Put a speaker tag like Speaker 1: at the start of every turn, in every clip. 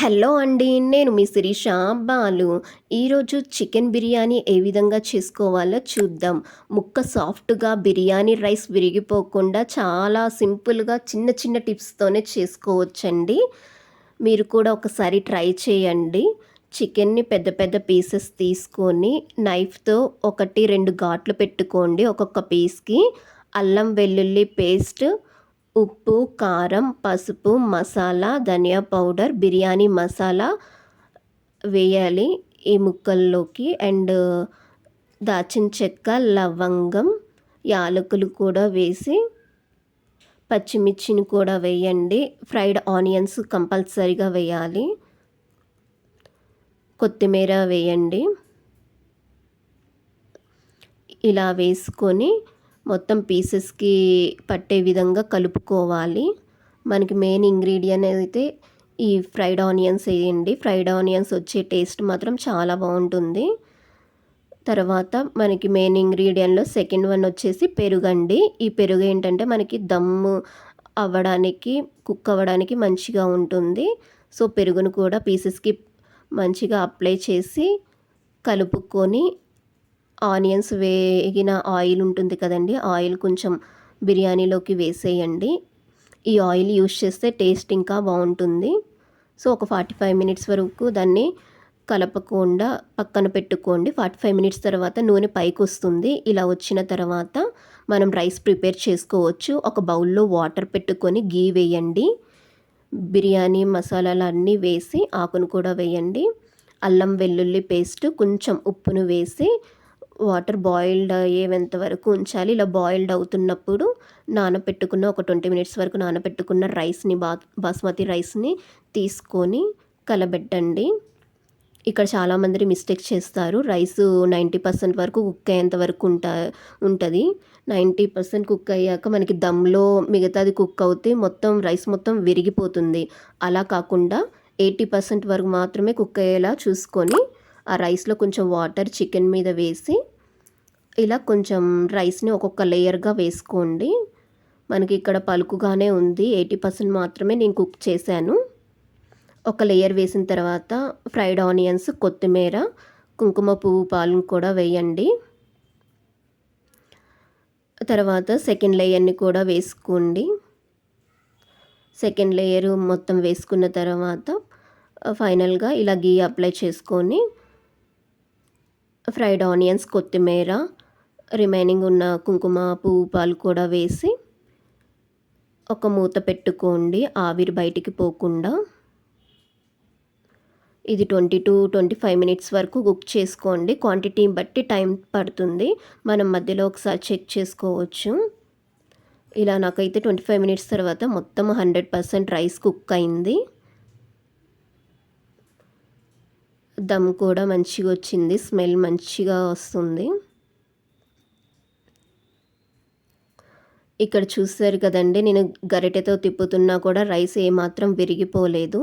Speaker 1: Hello అండి. నేను మీ శిరీష బాలు. ఈరోజు చికెన్ బిర్యానీ ఏ విధంగా చేసుకోవాలో చూద్దాం. ముక్క సాఫ్ట్‌గా బిర్యానీ రైస్ విరిగిపోకుండా చాలా సింపుల్‌గా చిన్న చిన్న టిప్స్‌తోనే చేసుకోవచ్చండి. మీరు కూడా ఒకసారి ట్రై చేయండి. చికెన్‌ని పెద్ద పెద్ద పీసెస్ తీసుకొని నైఫ్‌తో 1, 2 ఘాట్లు పెట్టుకోండి ఒక్కొక్క పీస్‌కి. అల్లం వెల్లుల్లి పేస్ట్, ఉప్పు, కారం, పసుపు, మసాలా, ధనియా పౌడర్, బిర్యానీ మసాలా వేయాలి ఈ ముక్కల్లోకి. అండ్ దాల్చిన చెక్క, లవంగం, యాలకులు కూడా వేసి పచ్చిమిర్చిని కూడా వేయండి. ఫ్రైడ్ ఆనియన్స్ కంపల్సరీగా వేయాలి. కొత్తిమీర వేయండి. ఇలా వేసుకొని మొత్తం పీసెస్కి పట్టే విధంగా కలుపుకోవాలి. మనకి మెయిన్ ఇంగ్రీడియంట్ అయితే ఈ ఫ్రైడ్ ఆనియన్స్ వేయండి. ఫ్రైడ్ ఆనియన్స్ వచ్చే టేస్ట్ మాత్రం చాలా బాగుంటుంది. తర్వాత మనకి మెయిన్ ఇంగ్రీడియంట్లో సెకండ్ వన్ వచ్చేసి పెరుగండి. ఈ పెరుగు ఏంటంటే మనకి దమ్ము అవ్వడానికి, కుక్ అవ్వడానికి మంచిగా ఉంటుంది. సో పెరుగును కూడా పీసెస్కి మంచిగా అప్లై చేసి కలుపుకొని ఆనియన్స్ వేగిన ఆయిల్ ఉంటుంది కదండి, ఆయిల్ కొంచెం బిర్యానీలోకి వేసేయండి. ఈ ఆయిల్ యూస్ చేస్తే టేస్ట్ ఇంకా బాగుంటుంది. సో ఒక 45 మినిట్స్ వరకు దాన్ని కలపకుండా పక్కన పెట్టుకోండి. 45 మినిట్స్ తర్వాత నూనె పైకి వస్తుంది. ఇలా వచ్చిన తర్వాత మనం రైస్ ప్రిపేర్ చేసుకోవచ్చు. ఒక బౌల్లో వాటర్ పెట్టుకొని గీ వేయండి. బిర్యానీ మసాలాలు అన్నీ వేసి ఆకును కూడా వేయండి. అల్లం వెల్లుల్లి పేస్ట్, కొంచెం ఉప్పును వేసి వాటర్ బాయిల్డ్ అయ్యేంత వరకు ఉంచాలి. ఇలా బాయిల్డ్ అవుతున్నప్పుడు నానబెట్టుకున్న ఒక 20 మినిట్స్ వరకు నానబెట్టుకున్న రైస్ని బాస్మతి రైస్ని తీసుకొని కలబెట్టండి. ఇక్కడ చాలామంది మిస్టేక్ చేస్తారు. రైస్ 90% వరకు కుక్ అయ్యేంత వరకు ఉంటుంది. 90% కుక్ అయ్యాక మనకి దమ్లో మిగతాది కుక్ అవుతే మొత్తం రైస్ మొత్తం విరిగిపోతుంది. అలా కాకుండా 80% వరకు మాత్రమే కుక్ అయ్యేలా చూసుకొని ఆ రైస్లో కొంచెం వాటర్ చికెన్ మీద వేసి ఇలా కొంచెం రైస్ని ఒక్కొక్క లేయర్గా వేసుకోండి. మనకి ఇక్కడ పలుకుగానే ఉంది. 80% మాత్రమే నేను కుక్ చేశాను. ఒక లేయర్ వేసిన తర్వాత ఫ్రైడ్ ఆనియన్స్, కొత్తిమీర, కుంకుమ పువ్వు పాలను కూడా వేయండి. తర్వాత సెకండ్ లేయర్ని కూడా వేసుకోండి. సెకండ్ లేయర్ మొత్తం వేసుకున్న తర్వాత ఫైనల్గా ఇలా గీ అప్లై చేసుకొని ఫ్రైడ్ ఆనియన్స్, కొత్తిమీర, రిమైనింగ్ ఉన్న కుంకుమ పువ్వు పాలు కూడా వేసి ఒక మూత పెట్టుకోండి ఆవిరి బయటికి పోకుండా. ఇది 20-25 మినిట్స్ వరకు కుక్ చేసుకోండి. క్వాంటిటీని బట్టి టైం పడుతుంది. మనం మధ్యలో ఒకసారి చెక్ చేసుకోవచ్చు. ఇలా నాకైతే 25 మినిట్స్ తర్వాత మొత్తం 100% రైస్ కుక్ అయింది. దమ్ కూడా మంచిగా వచ్చింది. స్మెల్ మంచిగా వస్తుంది. ఇక్కడ చూసారు కదండి, నేను గరిటెతో తిప్పుతున్నా కూడా రైస్ ఏమాత్రం విరిగిపోలేదు.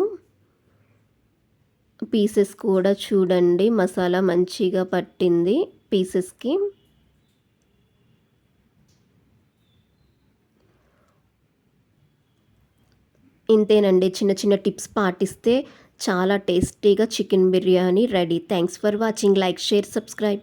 Speaker 1: పీసెస్ కూడా చూడండి, మసాలా మంచిగా పట్టింది పీసెస్కి. ఇంతేనండి. చిన్న చిన్న టిప్స్ పాటిస్తే చాలా టేస్టీగా chicken biryani ready. Thanks for watching. Like, share, subscribe.